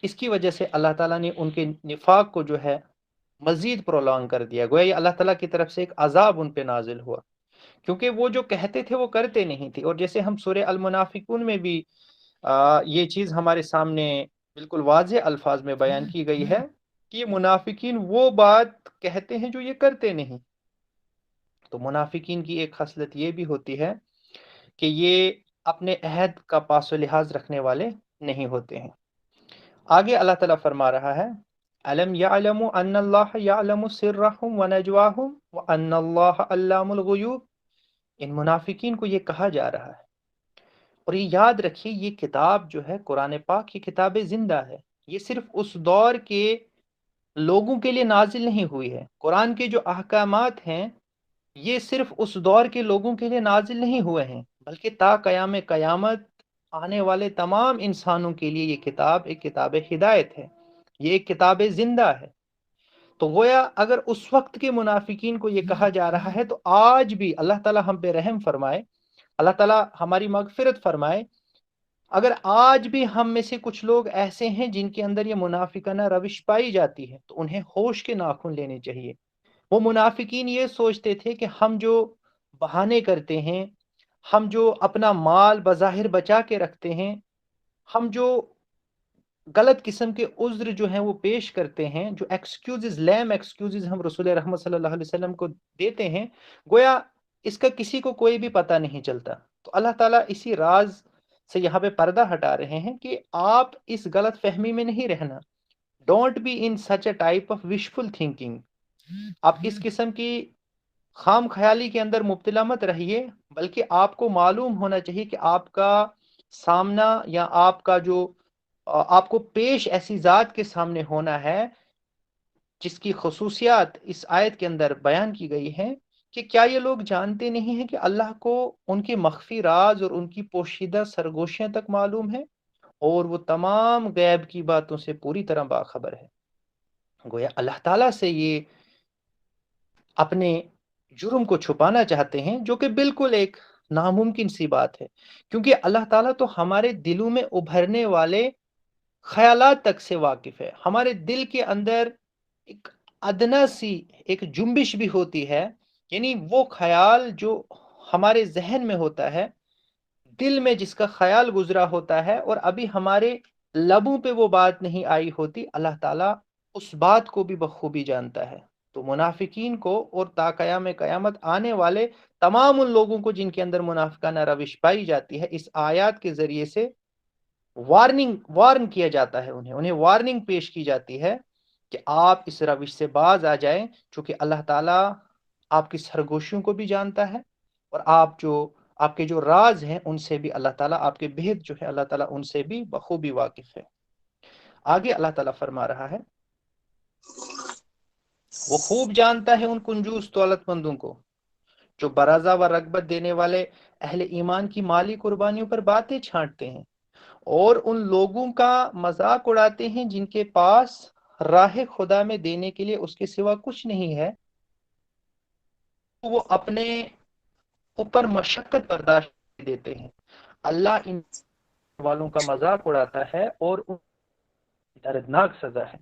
اس کی وجہ سے اللہ تعالیٰ نے ان کے نفاق کو جو ہے مزید پرولونگ کر دیا، گویا یہ اللہ تعالیٰ کی طرف سے ایک عذاب ان پہ نازل ہوا، کیونکہ وہ جو کہتے تھے وہ کرتے نہیں تھے۔ اور جیسے ہم سورہ المنافقون میں بھی یہ چیز ہمارے سامنے بالکل واضح الفاظ میں بیان کی گئی ہے کہ یہ منافقین وہ بات کہتے ہیں جو یہ کرتے نہیں۔ تو منافقین کی ایک خصلت یہ بھی ہوتی ہے کہ یہ اپنے عہد کا پاس و لحاظ رکھنے والے نہیں ہوتے ہیں۔ آگے اللہ تعالیٰ فرما رہا ہے علم یعلم ان اللہ یعلم سرہم ونجواہم وان اللہ علام الغیوب۔ ان منافقین کو یہ کہا جا رہا ہے، اور یہ یاد رکھیے یہ کتاب جو ہے قرآن پاک کی کتاب زندہ ہے، یہ صرف اس دور کے لوگوں کے لیے نازل نہیں ہوئی ہے۔ قرآن کے جو احکامات ہیں یہ صرف اس دور کے لوگوں کے لیے نازل نہیں ہوئے ہیں، بلکہ تا قیام قیامت آنے والے تمام انسانوں کے لیے یہ کتاب ایک کتاب ہدایت ہے، یہ ایک کتاب زندہ ہے۔ تو گویا اگر اس وقت کے منافقین کو یہ کہا جا رہا ہے تو آج بھی اللہ تعالیٰ ہم پہ رحم فرمائے، اللہ تعالیٰ ہماری مغفرت فرمائے، اگر آج بھی ہم میں سے کچھ لوگ ایسے ہیں جن کے اندر یہ منافقانہ روش پائی جاتی ہے تو انہیں ہوش کے ناخن لینے چاہیے۔ وہ منافقین یہ سوچتے تھے کہ ہم جو بہانے کرتے ہیں، ہم جو اپنا مال بظاہر بچا کے رکھتے ہیں، ہم جو غلط قسم کے عذر جو ہیں وہ پیش کرتے ہیں، جو ایکسکیوزز لیم ایکسکیوزز ہم رسول رحمت صلی اللہ علیہ وسلم کو دیتے ہیں، گویا اس کا کسی کو کوئی بھی پتہ نہیں چلتا۔ تو اللہ تعالیٰ اسی راز سے یہاں پہ پردہ ہٹا رہے ہیں کہ آپ اس غلط فہمی میں نہیں رہنا۔ Don't be in such a type of wishful thinking, آپ اس قسم کی خام خیالی کے اندر مبتلا مت رہیے، بلکہ آپ کو معلوم ہونا چاہیے کہ آپ کا سامنا یا آپ کا جو آپ کو پیش ایسی ذات کے سامنے ہونا ہے جس کی خصوصیات اس آیت کے اندر بیان کی گئی ہیں، کہ کیا یہ لوگ جانتے نہیں ہیں کہ اللہ کو ان کے مخفی راز اور ان کی پوشیدہ سرگوشیاں تک معلوم ہے، اور وہ تمام غیب کی باتوں سے پوری طرح باخبر ہے۔ گویا اللہ تعالیٰ سے یہ اپنے جرم کو چھپانا چاہتے ہیں، جو کہ بالکل ایک ناممکن سی بات ہے، کیونکہ اللہ تعالیٰ تو ہمارے دلوں میں ابھرنے والے خیالات تک سے واقف ہے۔ ہمارے دل کے اندر ایک ادنا سی ایک جنبش بھی ہوتی ہے، یعنی وہ خیال جو ہمارے ذہن میں ہوتا ہے، دل میں جس کا خیال گزرا ہوتا ہے اور ابھی ہمارے لبوں پہ وہ بات نہیں آئی ہوتی، اللہ تعالیٰ اس بات کو بھی بخوبی جانتا ہے۔ تو منافقین کو اور تا قیام قیامت آنے والے تمام ان لوگوں کو جن کے اندر منافقانہ روش پائی جاتی ہے، اس آیات کے ذریعے سے وارن کیا جاتا ہے، انہیں وارننگ پیش کی جاتی ہے کہ آپ اس روش سے باز آ جائیں، چونکہ اللہ تعالیٰ آپ کی سرگوشیوں کو بھی جانتا ہے، اور آپ کے جو راز ہیں ان سے بھی اللہ تعالیٰ، آپ کے بھید جو ہے اللہ تعالیٰ ان سے بھی بخوبی واقف ہے۔ آگے اللہ تعالیٰ فرما رہا ہے وہ خوب جانتا ہے ان کنجوس دولت مندوں کو جو برازہ و رغبت دینے والے اہل ایمان کی مالی قربانیوں پر باتیں چھانٹتے ہیں، اور ان لوگوں کا مذاق اڑاتے ہیں جن کے پاس راہ خدا میں دینے کے لیے اس کے سوا کچھ نہیں ہے، وہ اپنے اوپر مشقت برداشت دیتے ہیں۔ اللہ ان والوں کا مذاق اڑاتا ہے اور ان کی دردناک سزا ہے۔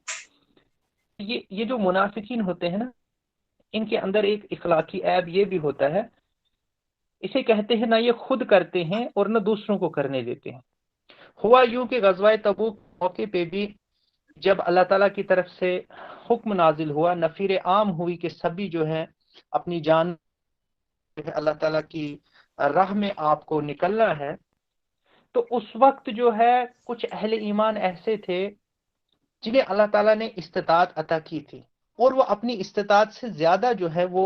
یہ جو منافقین ہوتے ہیں نا، ان کے اندر ایک اخلاقی عیب یہ بھی ہوتا ہے، اسے کہتے ہیں نہ یہ خود کرتے ہیں اور نہ دوسروں کو کرنے دیتے ہیں۔ ہوا یوں کہ غزوہ تبوک موقع پہ بھی جب اللہ تعالیٰ کی طرف سے حکم نازل ہوا، نفیر عام ہوئی کہ سبھی جو ہیں اپنی جان اللہ تعالیٰ کی راہ میں آپ کو نکلنا ہے، تو اس وقت جو ہے کچھ اہل ایمان ایسے تھے جنہیں اللہ تعالیٰ نے استطاعت عطا کی تھی، اور وہ اپنی استطاعت سے زیادہ جو ہے وہ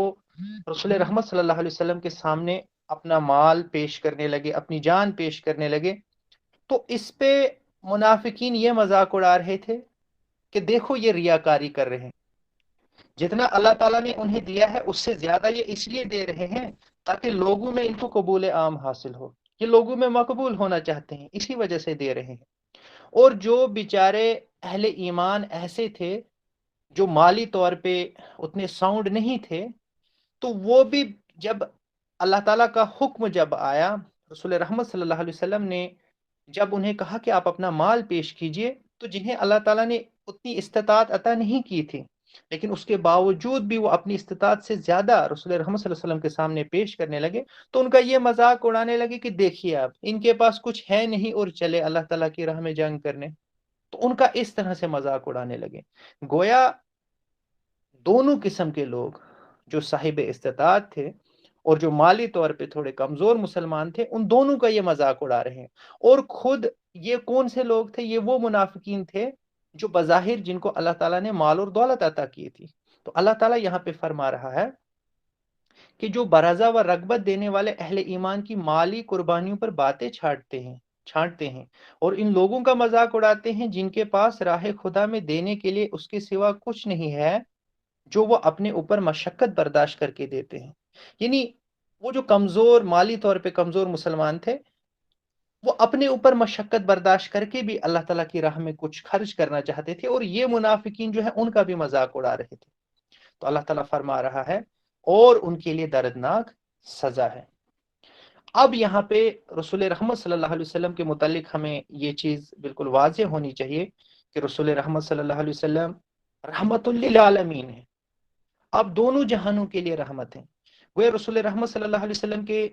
رسول رحمت صلی اللہ علیہ وسلم کے سامنے اپنا مال پیش کرنے لگے، اپنی جان پیش کرنے لگے۔ تو اس پہ منافقین یہ مذاق اڑا رہے تھے کہ دیکھو یہ ریاکاری کر رہے ہیں، جتنا اللہ تعالیٰ نے انہیں دیا ہے اس سے زیادہ یہ اس لیے دے رہے ہیں تاکہ لوگوں میں ان کو قبول عام حاصل ہو، یہ لوگوں میں مقبول ہونا چاہتے ہیں، اسی وجہ سے دے رہے ہیں۔ اور جو بیچارے اہل ایمان ایسے تھے جو مالی طور پہ اتنے ساؤنڈ نہیں تھے، تو وہ بھی جب اللہ تعالیٰ کا حکم جب آیا، رسول رحمت صلی اللہ علیہ وسلم نے جب انہیں کہا کہ آپ اپنا مال پیش کیجئے، تو جنہیں اللہ تعالیٰ نے اتنی استطاعت عطا نہیں کی تھی، لیکن اس کے باوجود بھی وہ اپنی استطاعت سے زیادہ رسول رحمت صلی اللہ علیہ وسلم کے سامنے پیش کرنے لگے، تو ان کا یہ مذاق اڑانے لگے کہ دیکھیے آپ، ان کے پاس کچھ ہے نہیں اور چلے اللہ تعالیٰ کی راہ میں جنگ کرنے۔ تو ان کا اس طرح سے مذاق اڑانے لگے۔ گویا دونوں قسم کے لوگ، جو صاحب استطاعت تھے اور جو مالی طور پہ تھوڑے کمزور مسلمان تھے، ان دونوں کا یہ مذاق اڑا رہے ہیں۔ اور خود یہ کون سے لوگ تھے؟ یہ وہ منافقین تھے جو بظاہر جن کو اللہ تعالیٰ نے مال اور دولت عطا کی تھی۔ تو اللہ تعالیٰ یہاں پہ فرما رہا ہے کہ جو برازہ و رغبت دینے والے اہل ایمان کی مالی قربانیوں پر باتیں چھانٹتے ہیں اور ان لوگوں کا مذاق اڑاتے ہیں جن کے پاس راہ خدا میں دینے کے لیے اس کے سوا کچھ نہیں ہے، جو وہ اپنے اوپر مشقت برداشت کر کے دیتے ہیں۔ یعنی وہ جو کمزور، مالی طور پہ کمزور مسلمان تھے، وہ اپنے اوپر مشقت برداشت کر کے بھی اللہ تعالیٰ کی راہ میں کچھ خرچ کرنا چاہتے تھے، اور یہ منافقین جو ہے ان کا بھی مذاق اڑا رہے تھے۔ تو اللہ تعالیٰ فرما رہا ہے اور ان کے لیے دردناک سزا ہے۔ اب یہاں پہ رسول رحمت صلی اللہ علیہ وسلم کے متعلق ہمیں یہ چیز بالکل واضح ہونی چاہیے کہ رسول رحمت صلی اللہ علیہ وسلم رحمت للعالمین ہے، اب دونوں جہانوں کے لیے رحمت ہیں۔ وہ رسول رحمت صلی اللہ علیہ وسلم کے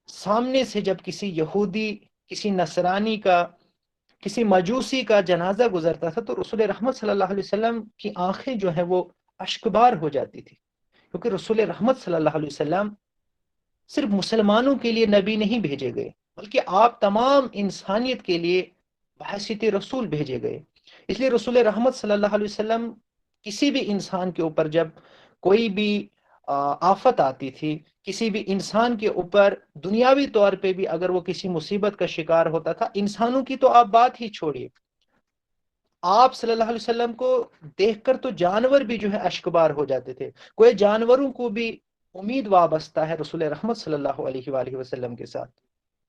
سامنے سے جب کسی یہودی، کسی نصرانی کا، کسی مجوسی کا جنازہ گزرتا تھا، تو رسول رحمت صلی اللہ علیہ وسلم کی آنکھیں جو ہیں وہ اشکبار ہو جاتی تھی، کیونکہ رسول رحمت صلی اللہ علیہ وسلم صرف مسلمانوں کے لیے نبی نہیں بھیجے گئے، بلکہ آپ تمام انسانیت کے لیے بحیثیت رسول بھیجے گئے۔ اس لیے رسول رحمت صلی اللہ علیہ وسلم کسی بھی انسان کے اوپر جب کوئی بھی آفت آتی تھی، کسی بھی انسان کے اوپر دنیاوی طور پہ بھی اگر وہ کسی مصیبت کا شکار ہوتا تھا، انسانوں کی تو آپ بات ہی چھوڑیے، آپ صلی اللہ علیہ وسلم کو دیکھ کر تو جانور بھی جو ہے اشکبار ہو جاتے تھے۔ کوئی جانوروں کو بھی امید وابستہ ہے رسول رحمت صلی اللہ علیہ وآلہ وسلم کے ساتھ۔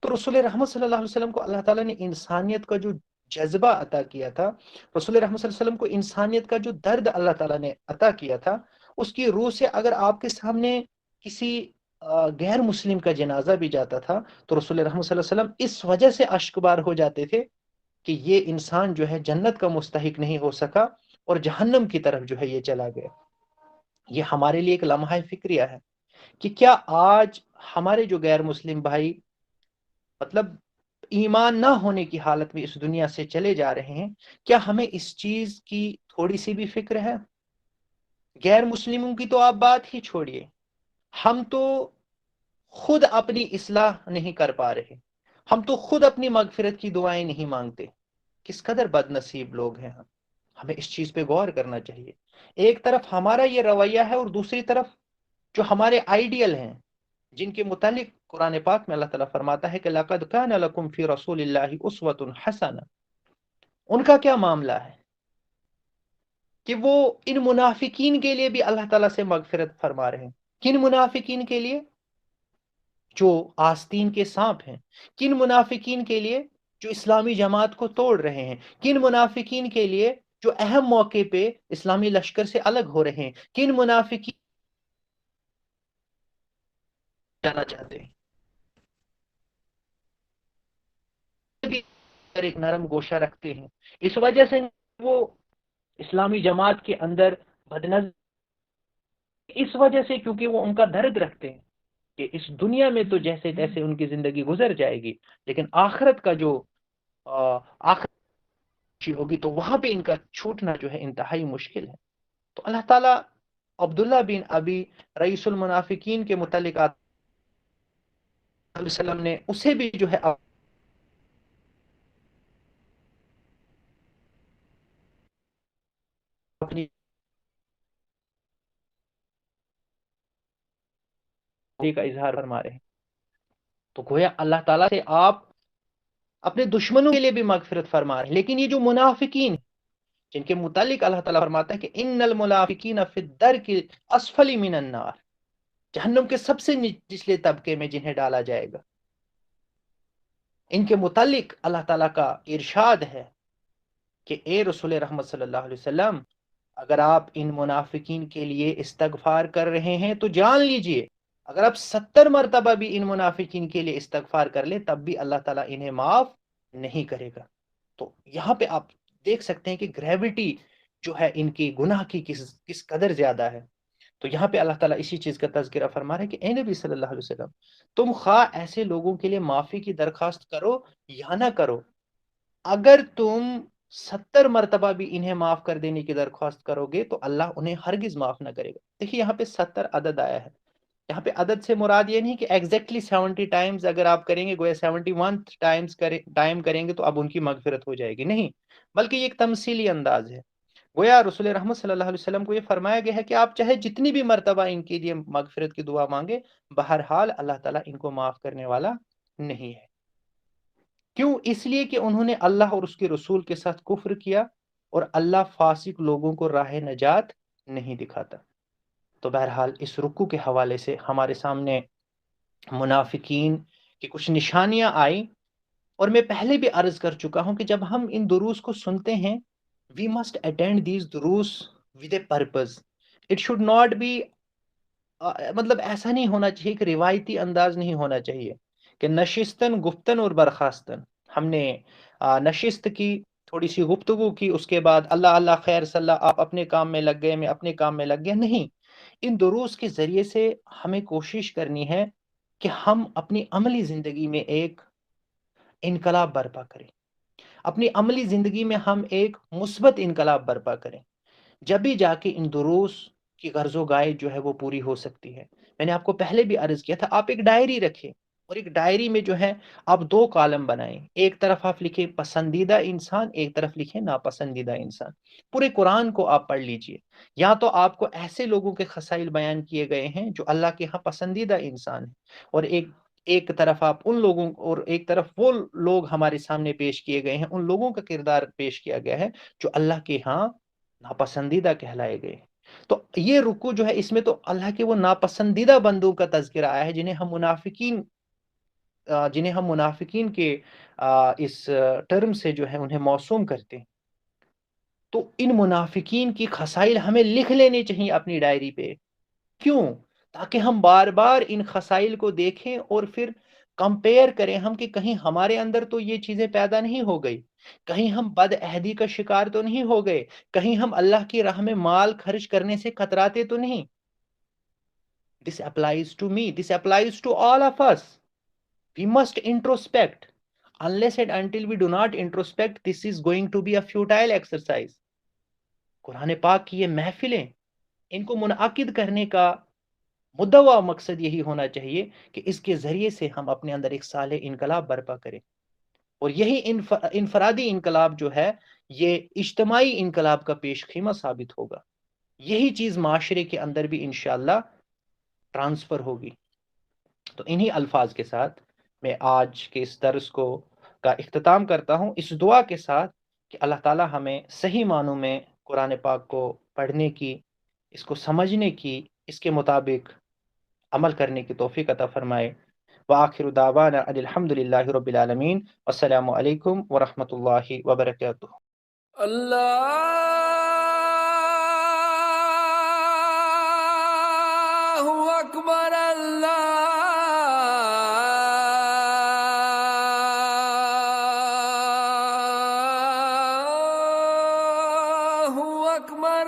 تو رسول رحمت صلی اللہ علیہ وسلم کو اللہ تعالیٰ نے انسانیت کا جو جذبہ عطا کیا تھا، رسول رحمت صلی اللہ علیہ وسلم کو انسانیت کا جو درد اللہ تعالیٰ نے عطا کیا تھا، اس کی روح سے اگر آپ کے سامنے کسی غیر مسلم کا جنازہ بھی جاتا تھا، تو رسول رحمت صلی اللہ علیہ وسلم اس وجہ سے اشکبار ہو جاتے تھے کہ یہ انسان جو ہے جنت کا مستحق نہیں ہو سکا اور جہنم کی طرف جو ہے یہ چلا گیا۔ یہ ہمارے لیے ایک لمحہ فکریہ ہے کہ کیا آج ہمارے جو غیر مسلم بھائی مطلب ایمان نہ ہونے کی حالت میں اس دنیا سے چلے جا رہے ہیں، کیا ہمیں اس چیز کی تھوڑی سی بھی فکر ہے؟ غیر مسلموں کی تو آپ بات ہی چھوڑیے، ہم تو خود اپنی اصلاح نہیں کر پا رہے، ہم تو خود اپنی مغفرت کی دعائیں نہیں مانگتے۔ کس قدر بد نصیب لوگ ہیں ہم، ہمیں اس چیز پہ غور کرنا چاہیے۔ ایک طرف ہمارا یہ رویہ ہے اور دوسری طرف جو ہمارے آئیڈیل ہیں، جن کے متعلق قرآن پاک میں اللہ تعالیٰ فرماتا ہے کہ لَقَدْ كَانَ لَكُمْ فِي رَسُولِ اللَّهِ أُسْوَةٌ حَسَنَةٌ، ان کا کیا معاملہ ہے کہ وہ ان منافقین کے لیے بھی اللہ تعالیٰ سے مغفرت فرما رہے ہیں۔ کن منافقین کے لیے؟ جو آستین کے سانپ ہیں۔ کن منافقین کے لیے؟ جو اسلامی جماعت کو توڑ رہے ہیں۔ کن منافقین کے لیے؟ جو اہم موقع پہ اسلامی لشکر سے الگ ہو رہے ہیں۔ کن منافقین جانا چاہتے ہیں؟ بھی ایک نرم گوشہ رکھتے ہیں، اس وجہ سے وہ اسلامی جماعت کے اندر بدنظر، اس وجہ سے کیونکہ وہ ان کا درد رکھتے ہیں کہ اس دنیا میں تو جیسے تیسے ان کی زندگی گزر جائے گی، لیکن آخرت کا جو آخرت ہوگی تو وہاں پہ ان کا چھوٹنا جو ہے انتہائی مشکل ہے۔ تو اللہ تعالیٰ عبداللہ بن ابی رئیس المنافقین کے متعلق علیہ وسلم نے اسے بھی جو ہے اپنی کا اظہار فرما رہے ہیں۔ تو گویا اللہ تعالیٰ سے آپ اپنے دشمنوں کے لیے بھی مغفرت فرما رہے ہیں، لیکن یہ جو منافقین جن کے متعلق اللہ تعالیٰ فرماتا ہے کہ ان المنافقین فی الدرک اسفل من النار، جہنم کے سب سے نچلے طبقے میں جنہیں ڈالا جائے گا، ان کے متعلق اللہ تعالیٰ کا ارشاد ہے کہ اے رسول رحمت صلی اللہ علیہ وسلم، اگر آپ ان منافقین کے لیے استغفار کر رہے ہیں تو جان لیجئے اگر آپ 70 مرتبہ بھی ان منافقین کے لیے استغفار کر لیں تب بھی اللہ تعالیٰ انہیں معاف نہیں کرے گا. تو یہاں پہ آپ دیکھ سکتے ہیں کہ گریوٹی جو ہے ان کی گناہ کی کس قدر زیادہ ہے. تو یہاں پہ اللہ تعالیٰ اسی چیز کا تذکرہ فرما رہا ہے کہ اے نبی صلی اللہ علیہ وسلم تم خواہ ایسے لوگوں کے لیے معافی کی درخواست کرو یا نہ کرو، اگر تم 70 مرتبہ بھی انہیں معاف کر دینے کی درخواست کرو گے تو اللہ انہیں ہرگز معاف نہ کرے گا. دیکھیے یہاں پہ 70 عدد آیا ہے. یہاں پہ عدد سے مراد یہ نہیں کہ ایگزیکٹلی 70 ٹائمز اگر آپ کریں گے گویا 71 ٹائمز ٹائم کریں گے تو اب ان کی مغفرت ہو جائے گی، نہیں، بلکہ یہ ایک تمثیلی انداز ہے. گویا رسول رحمت صلی اللہ علیہ وسلم کو یہ فرمایا گیا ہے کہ آپ چاہے جتنی بھی مرتبہ ان کے لیے مغفرت کی دعا مانگے، بہرحال اللہ تعالیٰ ان کو معاف کرنے والا نہیں ہے. کیوں؟ اس لیے کہ انہوں نے اللہ اور اس کے رسول کے ساتھ کفر کیا اور اللہ فاسق لوگوں کو راہ نجات نہیں دکھاتا. تو بہرحال اس رکوع کے حوالے سے ہمارے سامنے منافقین کی کچھ نشانیاں آئیں، اور میں پہلے بھی عرض کر چکا ہوں کہ جب ہم ان دروس کو سنتے ہیں we must attend these دروس with a purpose. It should not be مطلب ایسا نہیں ہونا چاہیے کہ روایتی انداز نہیں ہونا چاہیے کہ نشستن گفتن اور برخاستن، ہم نے نشست کی، تھوڑی سی گفتگو کی، اس کے بعد اللہ اللہ خیر صلی اللہ، آپ اپنے کام میں لگ گئے میں اپنے کام میں لگ گیا. نہیں، ان دروس کے ذریعے سے ہمیں کوشش کرنی ہے کہ ہم اپنی عملی زندگی میں ایک انقلاب برپا کریں، اپنی عملی زندگی میں ہم ایک مثبت انقلاب برپا کریں. جبھی جا کے ان دروس کی غرض و غائے جو ہے وہ پوری ہو سکتی ہے. میں نے آپ کو پہلے بھی عرض کیا تھا آپ ایک ڈائری رکھیں اور ایک ڈائری میں جو ہے آپ 2 کالم بنائیں. ایک طرف آپ لکھیں پسندیدہ انسان، ایک طرف لکھیں ناپسندیدہ انسان. پورے قرآن کو آپ پڑھ لیجئے، یا تو آپ کو ایسے لوگوں کے خصائل بیان کیے گئے ہیں جو اللہ کے ہاں پسندیدہ انسان ہیں، اور ایک طرف آپ ان لوگوں اور ایک طرف وہ لوگ ہمارے سامنے پیش کیے گئے ہیں، ان لوگوں کا کردار پیش کیا گیا ہے جو اللہ کے ہاں ناپسندیدہ کہلائے گئے. تو یہ رکوع جو ہے اس میں تو اللہ کے وہ ناپسندیدہ بندوں کا تذکرہ آیا ہے جنہیں ہم منافقین کے اس ٹرم سے جو ہے انہیں موسوم کرتے ہیں. تو ان منافقین کی خصائل ہمیں لکھ لینے چاہیے اپنی ڈائری پہ. کیوں؟ تاکہ ہم بار بار ان خصائل کو دیکھیں اور پھر کمپیئر کریں ہم کہ کہیں ہمارے اندر تو یہ چیزیں پیدا نہیں ہو گئی، کہیں ہم بد عہدی کا شکار تو نہیں ہو گئے، کہیں ہم اللہ کی راہ میں مال خرچ کرنے سے کتراتے تو نہیں. This applies to me, this applies to all of us. We must introspect. Unless and until we do not introspect, this is going to be a futile exercise. قرآن پاک کی یہ محفلیں، ان کو منعقد کرنے کا مدعا مقصد یہی ہونا چاہیے کہ اس کے ذریعے سے ہم اپنے اندر ایک صالح انقلاب برپا کریں. اور یہی انفرادی انقلاب جو ہے یہ اجتماعی انقلاب کا پیش خیمہ ثابت ہوگا. یہی چیز معاشرے کے اندر بھی انشاءاللہ ٹرانسفر ہوگی. تو انہی الفاظ کے ساتھ میں آج کے اس درس کا اختتام کرتا ہوں، اس دعا کے ساتھ کہ اللہ تعالی ہمیں صحیح معنوں میں قرآن پاک کو پڑھنے کی، اس کو سمجھنے کی، اس کے مطابق عمل کرنے کی توفیق عطا فرمائے. وآخر دعوانا ان الحمد للہ رب العالمین، والسلام علیکم ورحمۃ اللہ وبرکاتہ. اللہ اکبر، اللہ اکبر.